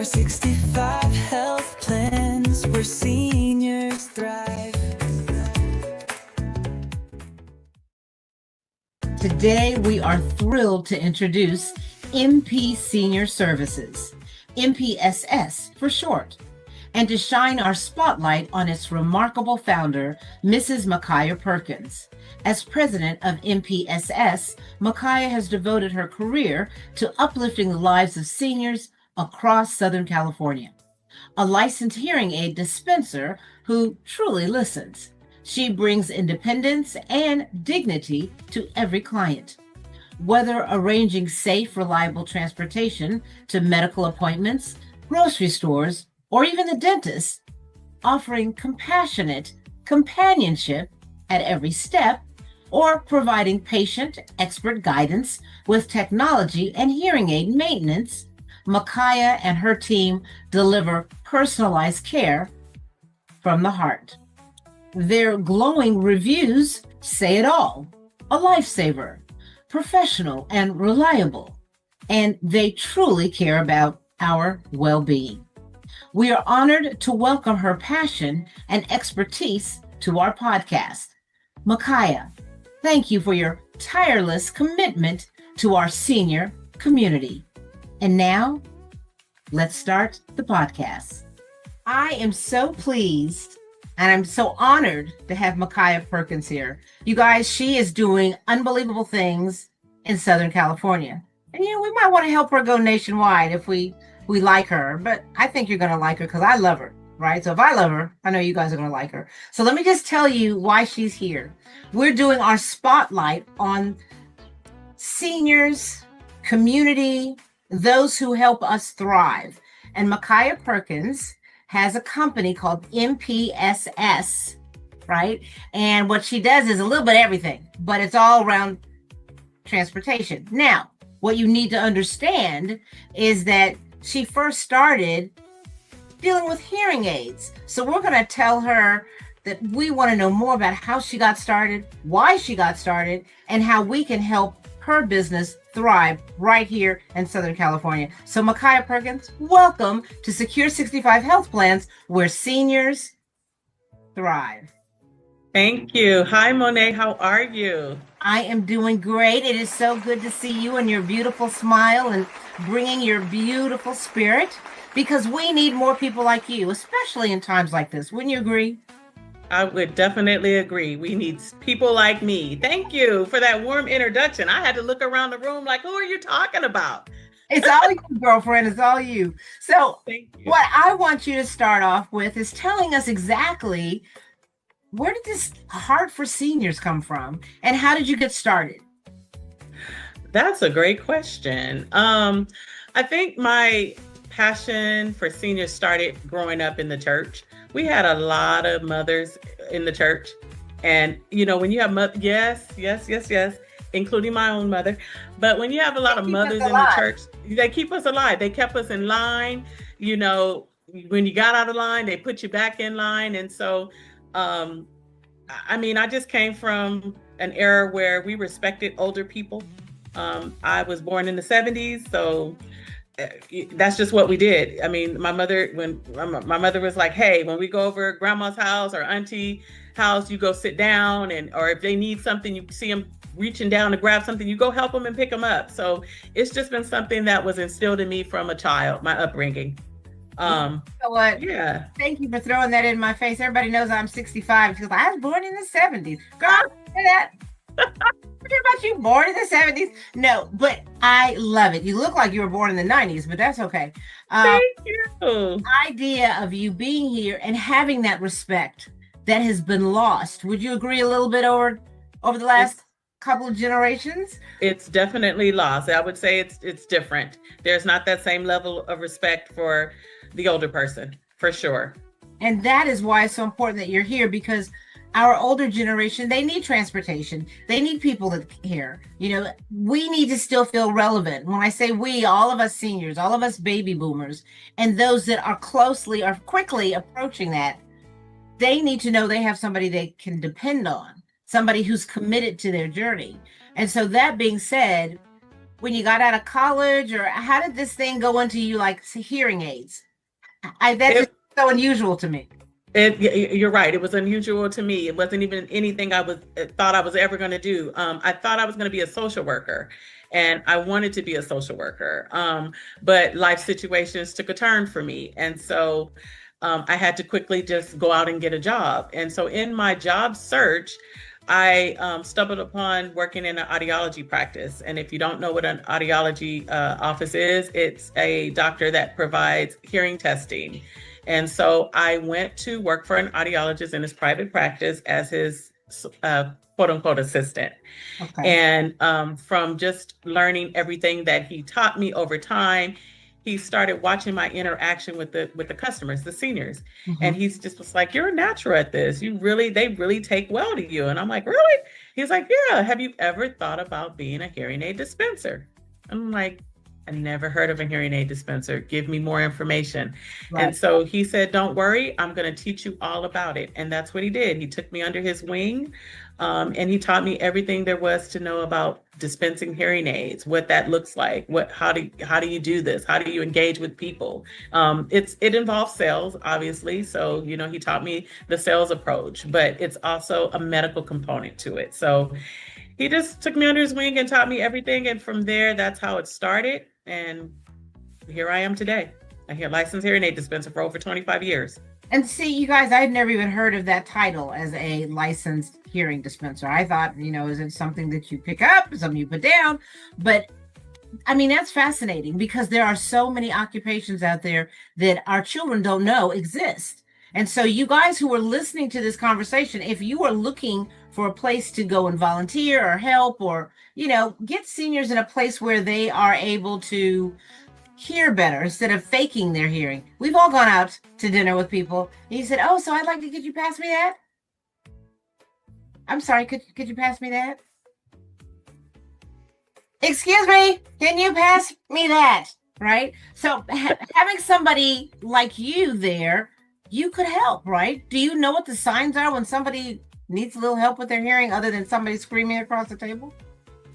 Secure 65 health plans where seniors thrive. Today, we are thrilled to introduce MP Senior Services, MPSS for short, and to shine our spotlight on its remarkable founder, Mrs. Maccaia Perkins. As president of MPSS, Maccaia has devoted her career to uplifting the lives of seniors across Southern California. A licensed hearing aid dispenser who truly listens, she brings independence and dignity to every client. Whether arranging safe, reliable transportation to medical appointments, grocery stores, or even the dentist, offering compassionate companionship at every step, or providing patient expert guidance with technology and hearing aid maintenance, Maccaia and her team deliver personalized care from the heart. Their glowing reviews say it all. A lifesaver, professional and reliable, and they truly care about our well-being. We are honored to welcome her passion and expertise to our podcast. Maccaia, thank you for your tireless commitment to our senior community. And now, let's start the podcast. I am so pleased and I'm so honored to have Maccaia Perkins here. You guys, she is doing unbelievable things in Southern California. And we might want to help her go nationwide if we like her, but I think you're going to like her because I love her, right? So if I love her, I know you guys are going to like her. So let me just tell you why she's here. We're doing our spotlight on seniors, community, those who help us thrive. And Maccaia Perkins has a company called MPSS, right? And what she does is a little bit of everything, but it's all around transportation. Now, what you need to understand is that she first started dealing with hearing aids. So we're going to tell her that we want to know more about how she got started, why she got started, and how we can help her business thrive right here in Southern California. So Maccaia Perkins, welcome to Secure 65 Health Plans, where seniors thrive. Thank you. Hi, Monet. How are you? I am doing great. It is so good to see you and your beautiful smile and bringing your beautiful spirit, because we need more people like you, especially in times like this. Wouldn't you agree? I would definitely agree. We need people like me. Thank you for that warm introduction. I had to look around the room like, who are you talking about? It's all you, girlfriend. It's all you. So what I want you to start off with is telling us exactly, where did this heart for seniors come from and how did you get started? That's a great question. I think my passion for seniors started growing up in the church. We had a lot of mothers in the church. And, when you have yes, including my own mother. But when you have a lot of mothers in the church, they keep us alive. They kept us in line. When you got out of line, they put you back in line. And so, I just came from an era where we respected older people. I was born in the 70s, so that's just what we did. My mother, when my mother was like, hey, when we go over grandma's house or auntie house, you go sit down, or if they need something, you see them reaching down to grab something, you go help them and pick them up. So it's just been something that was instilled in me from a child, my upbringing. You know what? Yeah. Thank you for throwing that in my face. Everybody knows I'm 65 because I was born in the 70s. Girl, say that. Forget about you, born in the 70s. No, but I love it. You look like you were born in the 90s, but that's okay. Thank you. Idea of you being here and having that respect that has been lost. Would you agree a little bit over the last couple of generations? It's definitely lost. I would say it's different. There's not that same level of respect for the older person, for sure. And that is why it's so important that you're here, because our older generation, they need transportation. They need people that care. We need to still feel relevant. When I say we, all of us seniors, all of us baby boomers, and those that are quickly approaching that, they need to know they have somebody they can depend on, somebody who's committed to their journey. And so that being said, when you got out of college, or how did this thing go into you like hearing aids? That's just It, so unusual to me. you're right. It was unusual to me. It wasn't even anything I was thought I was ever going to do. I thought I was going to be a social worker, and I wanted to be a social worker. But life situations took a turn for me, and so I had to quickly just go out and get a job. And so in my job search, I stumbled upon working in an audiology practice. And if you don't know what an audiology office is, it's a doctor that provides hearing testing. And so I went to work for an audiologist in his private practice as his quote unquote assistant. Okay. And from just learning everything that he taught me over time, he started watching my interaction with the customers, the seniors. And Mhm. he's just was like, "You're a natural at this. They really take well to you." And I'm like, "Really?" He's like, "Yeah. Have you ever thought about being a hearing aid dispenser?" I'm like, "I never heard of a hearing aid dispenser. Give me more information." And Right. so he said, "Don't worry, I'm going to teach you all about it." And that's what he did. He took me under his wing, and he taught me everything there was to know about dispensing hearing aids, what that looks like, how do you do this, how do you engage with people. It involves sales, obviously. So he taught me the sales approach, but it's also a medical component to it. So he just took me under his wing and taught me everything, and from there, that's how it started. And here I am today. I'm a licensed hearing aid dispenser for over 25 years. And see, you guys, I'd never even heard of that title as a licensed hearing dispenser. I thought, is it something that you pick up, something you put down? But I mean, that's fascinating because there are so many occupations out there that our children don't know exist. And so, you guys who are listening to this conversation, if you are looking for a place to go and volunteer or help, or, get seniors in a place where they are able to hear better instead of faking their hearing. We've all gone out to dinner with people. And you said, "Oh, so I'd like to, could you pass me that? I'm sorry, could you pass me that? Excuse me, can you pass me that?" Right? So having somebody like you there, you could help, right? Do you know what the signs are when somebody needs a little help with their hearing other than somebody screaming across the table?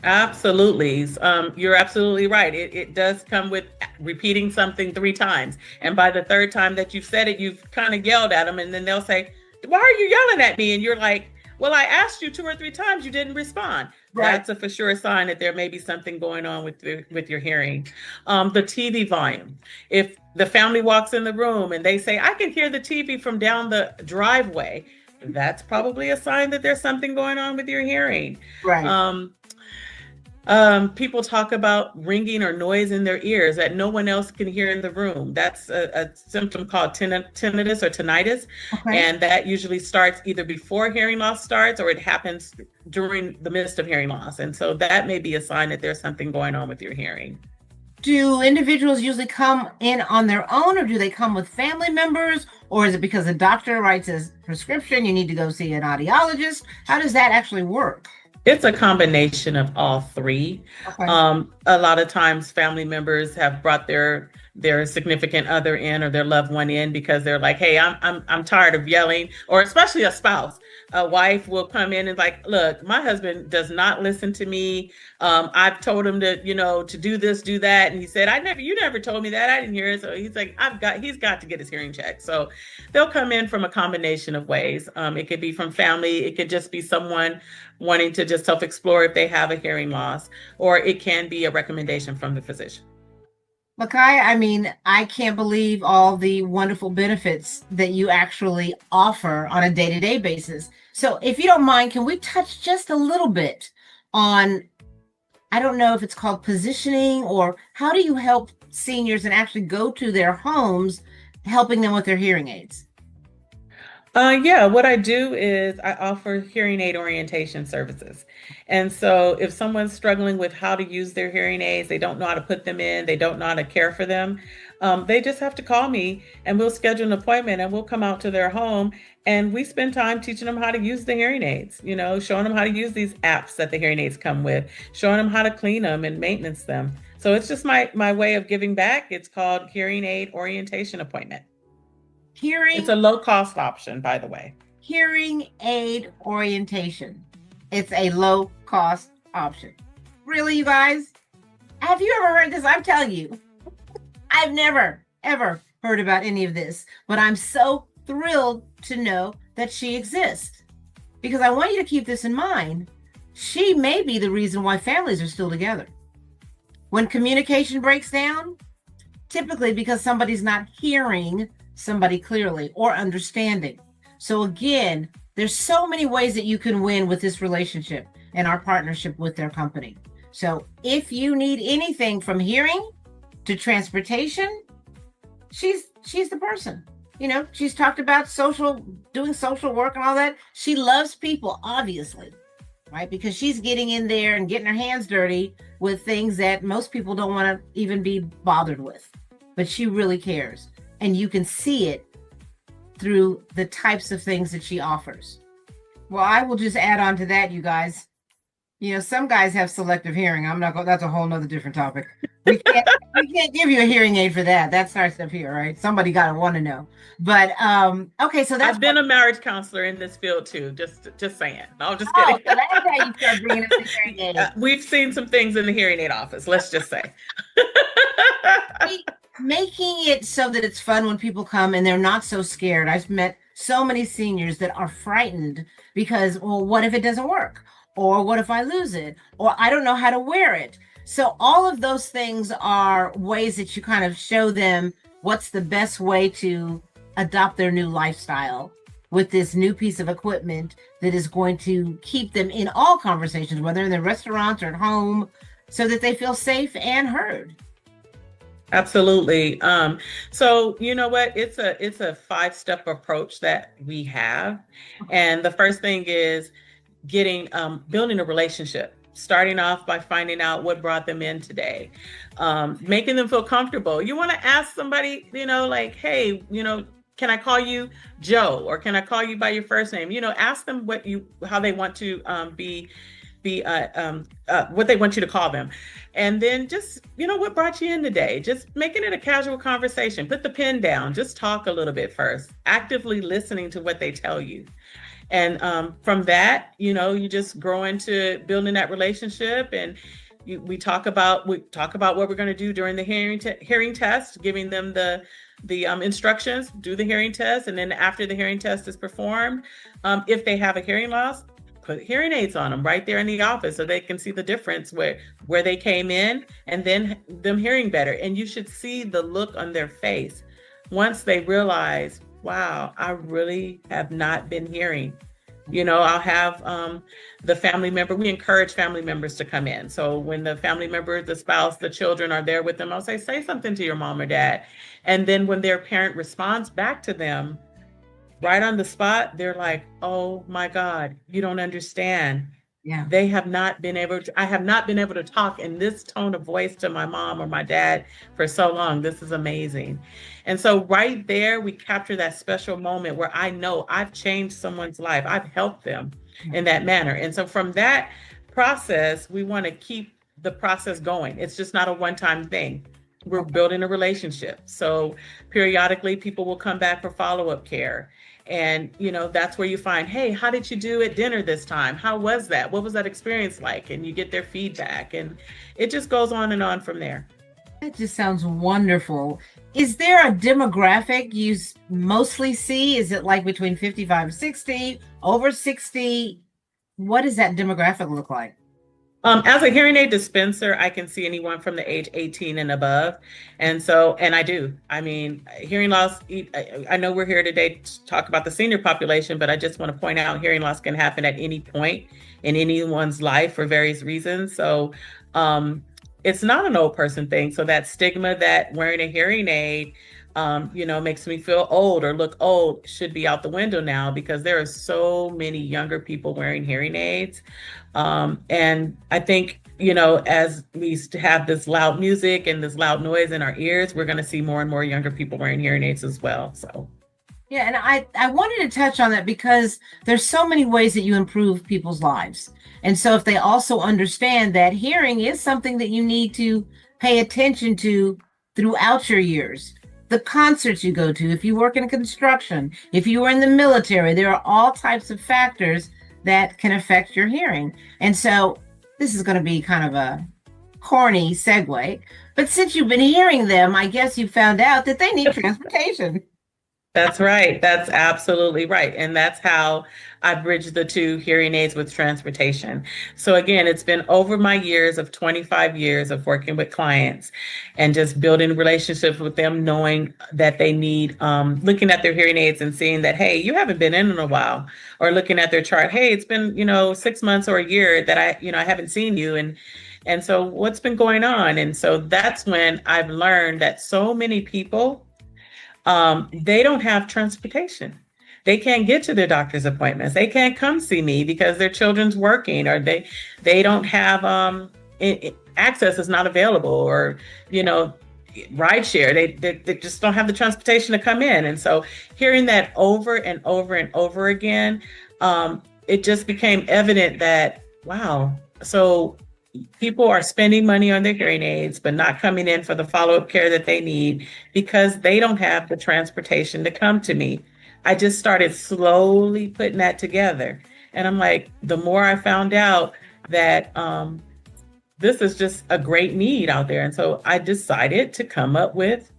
Absolutely. You're absolutely right. It does come with repeating something 3 times. And by the third time that you've said it, you've kind of yelled at them. And then they'll say, "Why are you yelling at me?" And you're like, "Well, I asked you 2 or 3 times, you didn't respond." Right. That's a for sure sign that there may be something going on with your hearing. The TV volume. If the family walks in the room and they say, "I can hear the TV from down the driveway," that's probably a sign that there's something going on with your hearing. Right. People talk about ringing or noise in their ears that no one else can hear in the room. That's a symptom called tinnitus or tinnitus. Okay. And that usually starts either before hearing loss starts or it happens during the midst of hearing loss. And so that may be a sign that there's something going on with your hearing. Do individuals usually come in on their own, or do they come with family members, or is it because the doctor writes a prescription, you need to go see an audiologist? How does that actually work? It's a combination of all three. Okay. A lot of times family members have brought their significant other in or their loved one in because they're like, "Hey, I'm tired of yelling," or especially a spouse. A wife will come in and like, "Look, my husband does not listen to me. I've told him to, to do this, do that." And he said, you never told me that. I didn't hear it." So he's like, he's got to get his hearing checked. So they'll come in from a combination of ways. It could be from family. It could just be someone wanting to just self-explore if they have a hearing loss, or it can be a recommendation from the physician. Maccaia, I mean, I can't believe all the wonderful benefits that you actually offer on a day-to-day basis. So if you don't mind, can we touch just a little bit on, I don't know if it's called positioning, or how do you help seniors and actually go to their homes, helping them with their hearing aids? Yeah, what I do is I offer hearing aid orientation services. And so if someone's struggling with how to use their hearing aids, they don't know how to put them in, they don't know how to care for them, they just have to call me and we'll schedule an appointment and we'll come out to their home and we spend time teaching them how to use the hearing aids, showing them how to use these apps that the hearing aids come with, showing them how to clean them and maintenance them. So it's just my way of giving back. It's called hearing aid orientation appointment. It's a low cost option, by the way. Hearing aid orientation. It's a low cost option. Really, you guys? Have you ever heard this? I'm telling you, I've never, ever heard about any of this, but I'm so thrilled to know that she exists because I want you to keep this in mind. She may be the reason why families are still together. When communication breaks down, typically because somebody's not hearing somebody clearly or understanding. So again, there's so many ways that you can win with this relationship and our partnership with their company. So if you need anything from hearing to transportation, she's the person. You know, she's talked about doing social work and all that. She loves people, obviously, right? Because she's getting in there and getting her hands dirty with things that most people don't want to even be bothered with. But she really cares. And you can see it through the types of things that she offers. Well, I will just add on to that, you guys. You know, some guys have selective hearing. That's a whole nother different topic. We can't give you a hearing aid for that. That starts up here, right? Somebody got to want to know. But okay, so that's I've been a marriage counselor in this field too. Just saying. No, I'm just kidding. So that's how you start bringing up the hearing aid. We've seen some things in the hearing aid office. Let's just say. Making it so that it's fun when people come and they're not so scared. I've met so many seniors that are frightened because, well, what if it doesn't work? Or what if I lose it? Or I don't know how to wear it. So all of those things are ways that you kind of show them what's the best way to adopt their new lifestyle with this new piece of equipment that is going to keep them in all conversations, whether in the restaurants or at home, so that they feel safe and heard. Absolutely. So you know what? It's a 5-step approach that we have. And the first thing is building a relationship, starting off by finding out what brought them in today, making them feel comfortable. You want to ask somebody, like, hey, can I call you Joe, or can I call you by your first name? Ask them how they want to what they want you to call them. And then just, what brought you in today? Just making it a casual conversation. Put the pen down, just talk a little bit first, actively listening to what they tell you. And from that, you just grow into building that relationship. And we talk about what we're going to do during the hearing test, giving them the instructions, do the hearing test. And then after the hearing test is performed, if they have a hearing loss, put hearing aids on them right there in the office so they can see the difference where they came in and then them hearing better. And you should see the look on their face once they realize, wow, I really have not been hearing. I'll have the family member, we encourage family members to come in. So when the family member, the spouse, the children are there with them, I'll say something to your mom or dad. And then when their parent responds back to them, right on the spot, they're like, oh my God, you don't understand. Yeah. I have not been able to talk in this tone of voice to my mom or my dad for so long. This is amazing. And so right there, we capture that special moment where I know I've changed someone's life. I've helped them in that manner. And so from that process, we want to keep the process going. It's just not a one-time thing. We're building a relationship. So periodically, people will come back for follow-up care. And, that's where you find, hey, how did you do at dinner this time? How was that? What was that experience like? And you get their feedback, and it just goes on and on from there. That just sounds wonderful. Is there a demographic you mostly see? Is it like between 55 and 60, over 60? What does that demographic look like? As a hearing aid dispenser, I can see anyone from the age 18 and above. And I do. I mean, hearing loss, I know we're here today to talk about the senior population, but I just want to point out hearing loss can happen at any point in anyone's life for various reasons. So it's not an old person thing. So that stigma that wearing a hearing aid, makes me feel old or look old should be out the window now, because there are so many younger people wearing hearing aids. And I think, as we used to have this loud music and this loud noise in our ears, we're going to see more and more younger people wearing hearing aids as well. So. Yeah, and I wanted to touch on that because there's so many ways that you improve people's lives. And so if they also understand that hearing is something that you need to pay attention to throughout your years, the concerts you go to, if you work in construction, if you were in the military, there are all types of factors that can affect your hearing. And so this is going to be kind of corny segue. But since you've been hearing them, I guess you found out that they need transportation. That's right. That's absolutely right. And that's how I bridge the two, hearing aids with transportation. So again, it's been over my years of 25 years of working with clients and just building relationships with them, knowing that they need, looking at their hearing aids and seeing that, hey, you haven't been in a while, or looking at their chart, hey, it's been, 6 months or a year that I haven't seen you. And so what's been going on? And so that's when I've learned that so many people, they don't have transportation. They can't get to their doctor's appointments. They can't come see me because their children's working, or they don't have access is not available, or ride share. They just don't have the transportation to come in. And so hearing that over and over and over again, it just became evident that, wow, so people are spending money on their hearing aids, but not coming in for the follow-up care that they need because they don't have the transportation to come to me. I just started slowly putting that together. And I'm like, the more I found out that this is just a great need out there. And so I decided to come up with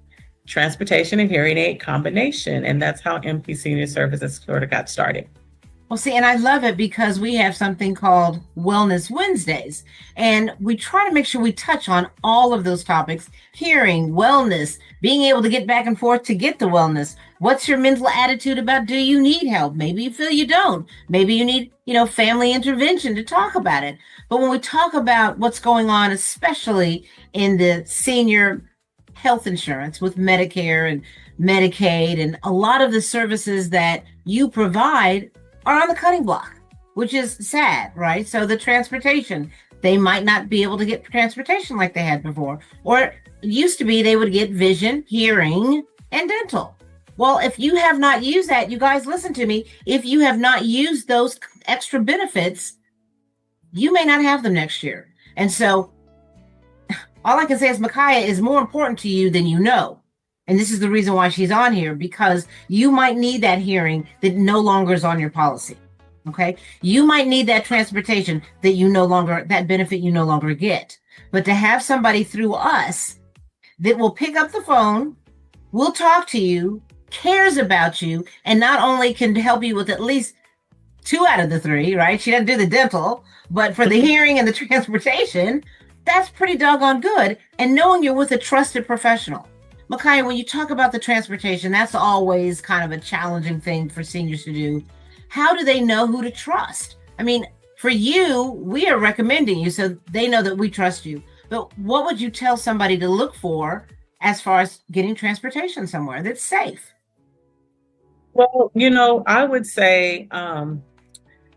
transportation and hearing aid combination. And that's how MP Senior Services sort of got started. Well, see, and I love it because we have something called Wellness Wednesdays, and we try to make sure we touch on all of those topics: hearing, wellness, being able to get back and forth to get the wellness. What's your mental attitude about, do you need help? Maybe you feel you don't. Maybe you need, family intervention to talk about it. But when we talk about what's going on, especially in the senior health insurance with Medicare and Medicaid, and a lot of the services that you provide are on the cutting block, which is sad, right? So the transportation, they might not be able to get transportation like they had before. Or it used to be they would get vision, hearing, and dental. Well, if you have not used that, you guys listen to me, if you have not used those extra benefits, you may not have them next year. And so all I can say is Maccaia is more important to you than you know. And this is the reason why she's on here, because you might need that hearing that no longer is on your policy. Okay. You might need that transportation that benefit you no longer get. But to have somebody through us that will pick up the phone, will talk to you, cares about you, and not only can help you with at least 2 out of the 3, right? She doesn't do the dental, but for the hearing and the transportation, that's pretty doggone good. And knowing you're with a trusted professional. Maccaia, when you talk about the transportation, that's always kind of a challenging thing for seniors to do. How do they know who to trust? I mean, for you, we are recommending you, so they know that we trust you. But what would you tell somebody to look for as far as getting transportation somewhere that's safe? Well, I would say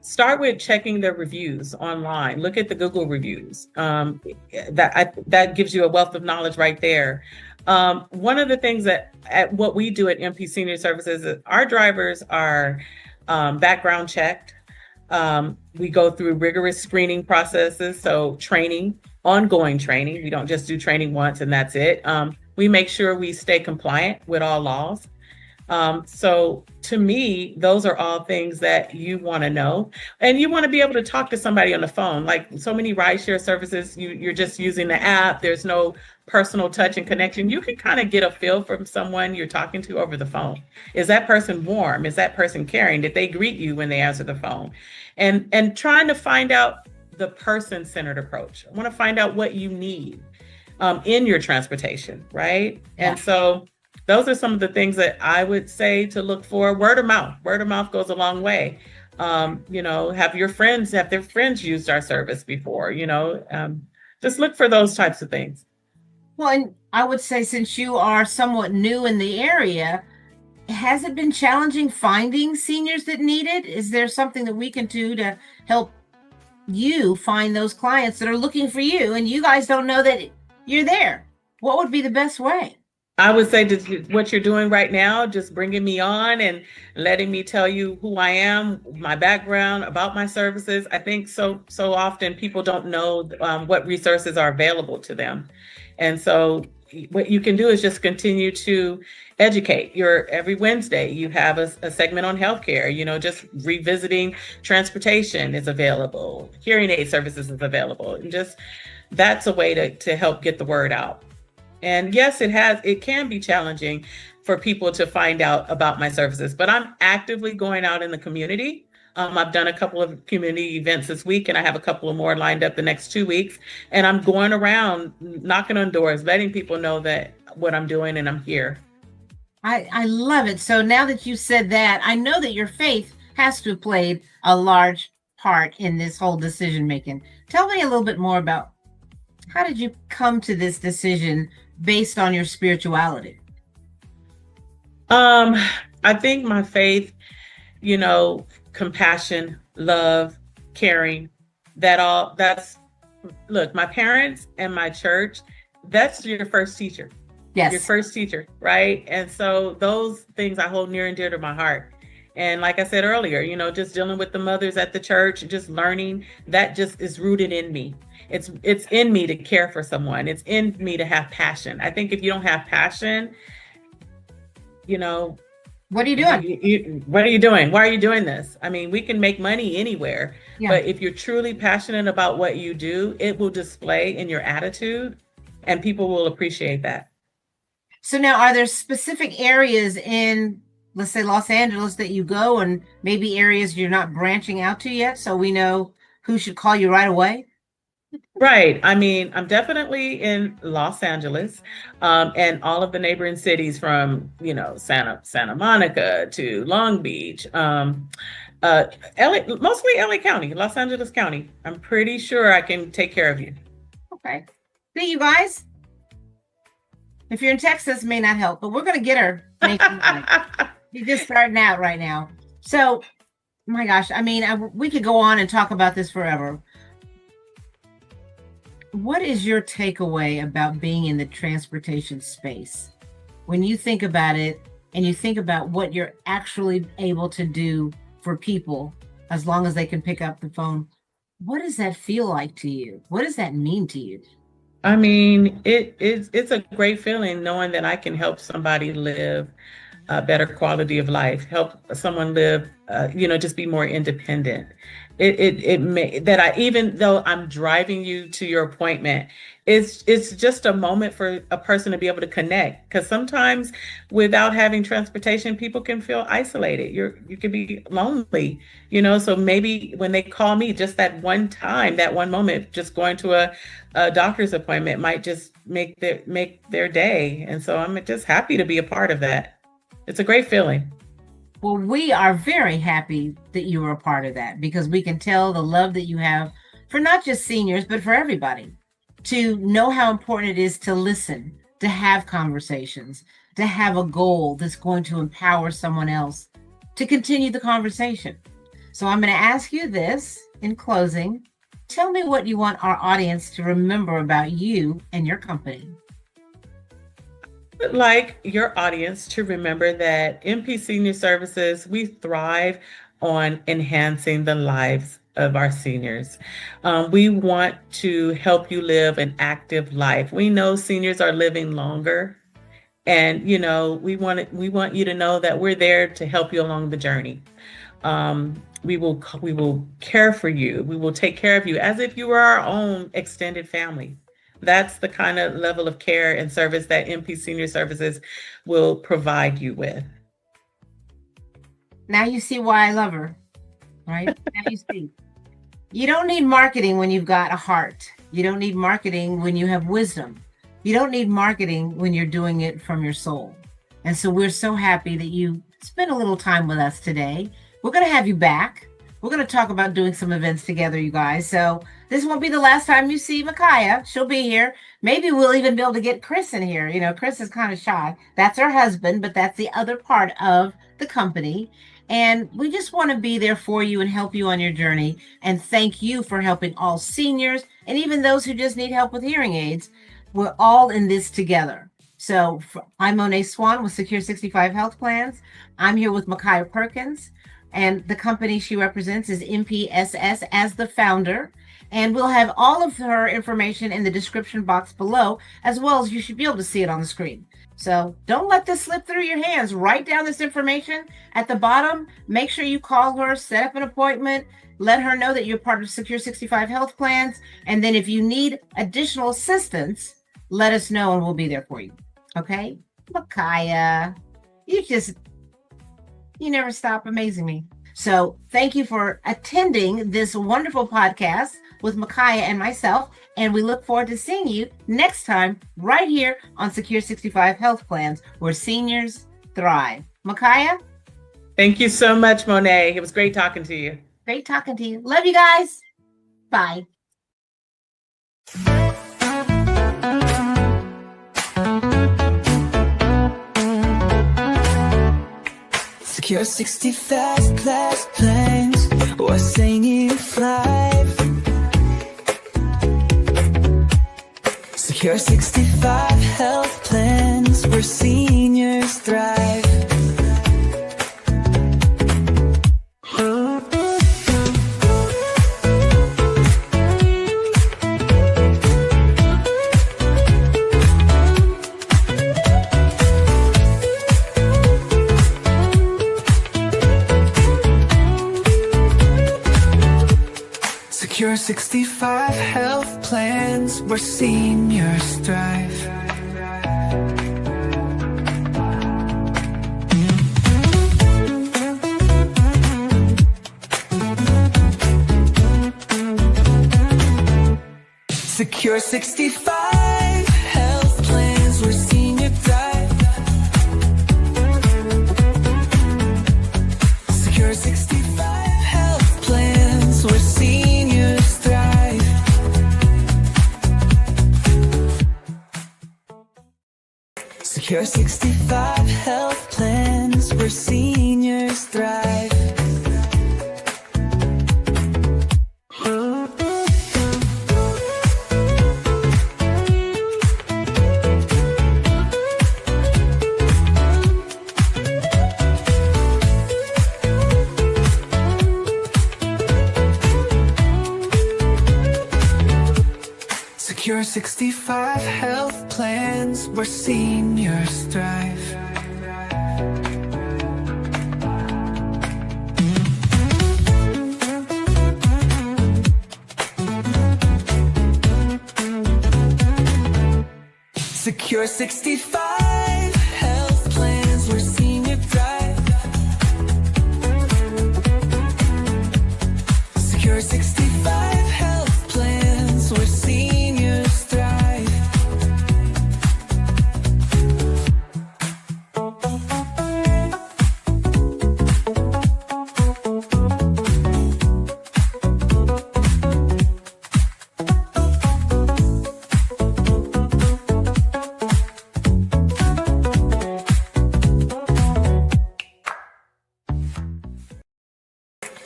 start with checking the reviews online. Look at the Google reviews. That gives you a wealth of knowledge right there. One of the things that what we do at MP Senior Services is our drivers are background checked. We go through rigorous screening processes, so training, ongoing training. We don't just do training once and that's it. We make sure we stay compliant with all laws. So to me, those are all things that you want to know, and you want to be able to talk to somebody on the phone. Like so many rideshare services, you're just using the app. There's no personal touch and connection. You can kind of get a feel from someone you're talking to over the phone. Is that person warm? Is that person caring? Did they greet you when they answer the phone? And trying to find out the person-centered approach. I want to find out what you need in your transportation, right? Yeah. And so those are some of the things that I would say to look for. Word of mouth. Word of mouth goes a long way. Have their friends used our service before? Just look for those types of things. Well, and I would say, since you are somewhat new in the area, has it been challenging finding seniors that need it? Is there something that we can do to help you find those clients that are looking for you and you guys don't know that you're there? What would be the best way? I would say what you're doing right now, just bringing me on and letting me tell you who I am, my background, about my services. I think so often people don't know what resources are available to them. And so what you can do is just continue to educate. Every Wednesday, you have a segment on healthcare, just revisiting transportation is available, hearing aid services is available, and just that's a way to help get the word out. And yes, it can be challenging for people to find out about my services, but I'm actively going out in the community. I've done a couple of community events this week, and I have a couple of more lined up the next 2 weeks. And I'm going around knocking on doors, letting people know that what I'm doing and I'm here. I love it. So now that you said that, I know that your faith has to have played a large part in this whole decision making. Tell me a little bit more about how did you come to this decision based on your spirituality? I think my faith, you know, compassion, love, caring, that's look, my parents and my church, that's your first teacher. Yes. Your first teacher, right? And so those things I hold near and dear to my heart. And like I said earlier, you know, just dealing with the mothers at the church, just learning, that just is rooted in me. It's in me to care for someone. It's in me to have passion. I think if you don't have passion, you know, what are you doing? What are you doing? Why are you doing this? I mean, we can make money anywhere, but if you're truly passionate about what you do, it will display in your attitude and people will appreciate that. So now, are there specific areas in, let's say, Los Angeles that you go, and maybe areas you're not branching out to yet, so we know who should call you right away? Right. I mean, I'm definitely in Los Angeles, and all of the neighboring cities from, you know, Santa Monica to Long Beach, LA, mostly LA County, Los Angeles County. I'm pretty sure I can take care of you. Okay. See, you guys, if you're in Texas, it may not help, but we're going to get her making money. You're just starting out right now. So, my gosh, I mean, we could go on and talk about this forever. What is your takeaway about being in the transportation space? When you think about it and you think about what you're actually able to do for people, as long as they can pick up the phone, what does that feel like to you? What does that mean to you? I mean, it's a great feeling knowing that I can help somebody live a better quality of life, help someone live, you know, just be more independent. It may that I, even though I'm driving you to your appointment, it's just a moment for a person to be able to connect. Because sometimes without having transportation, people can feel isolated. You can be lonely, you know. So maybe when they call me, just that one time, that one moment, just going to a doctor's appointment might just make their day. And so I'm just happy to be a part of that. It's a great feeling. Well, we are very happy that you were a part of that, because we can tell the love that you have for not just seniors, but for everybody, to know how important it is to listen, to have conversations, to have a goal that's going to empower someone else to continue the conversation. So I'm going to ask you this in closing. Tell me what you want our audience to remember about you and your company. Would like your audience to remember that MP Senior Services, we thrive on enhancing the lives of our seniors. We want to help you live an active life. We know seniors are living longer, and you know we want you to know that we're there to help you along the journey. We will care for you. We will take care of you as if you were our own extended family. That's the kind of level of care and service that MP Senior Services will provide you with. Now you see why I love her, right? Now you see. You don't need marketing when you've got a heart. You don't need marketing when you have wisdom. You don't need marketing when you're doing it from your soul. And so we're so happy that you spent a little time with us today. We're going to have you back. We're going to talk about doing some events together, you guys. So this won't be the last time you see Maccaia. She'll be here. Maybe we'll even be able to get Chris in here. You know, Chris is kind of shy. That's her husband, but that's the other part of the company. And we just want to be there for you and help you on your journey. And thank you for helping all seniors and even those who just need help with hearing aids. We're all in this together. So I'm Monet Swan with Secure65 Health Plans. I'm here with Maccaia Perkins. And the company she represents is MPSS as the founder. And we'll have all of her information in the description box below, as well as you should be able to see it on the screen. So don't let this slip through your hands. Write down this information at the bottom. Make sure you call her, set up an appointment, let her know that you're part of Secure 65 Health Plans. And then if you need additional assistance, let us know and we'll be there for you. Okay? Maccaia, you never stop amazing me. So thank you for attending this wonderful podcast with Maccaia and myself. And we look forward to seeing you next time right here on Secure 65 Health Plans, where seniors thrive. Maccaia? Thank you so much, Monet. It was great talking to you. Great talking to you. Love you guys. Bye. Secure 65 class plans, we're saying thrive. Secure 65 health plans, where seniors thrive. Secure 65 health plans, where seniors thrive. Secure 65 health plans, where senior thrive. Secure 65 health plans, where seniors thrive. Secure 65 health plans, where seniors thrive. Secure 65 health plans, where seniors thrive. Secure 65 health plans, where senior thrive. Secure 65 health plans, where seniors thrive.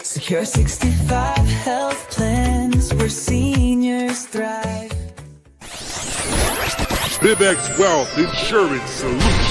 Secure 65 health plans, where seniors thrive. BibX Wealth Insurance Solutions.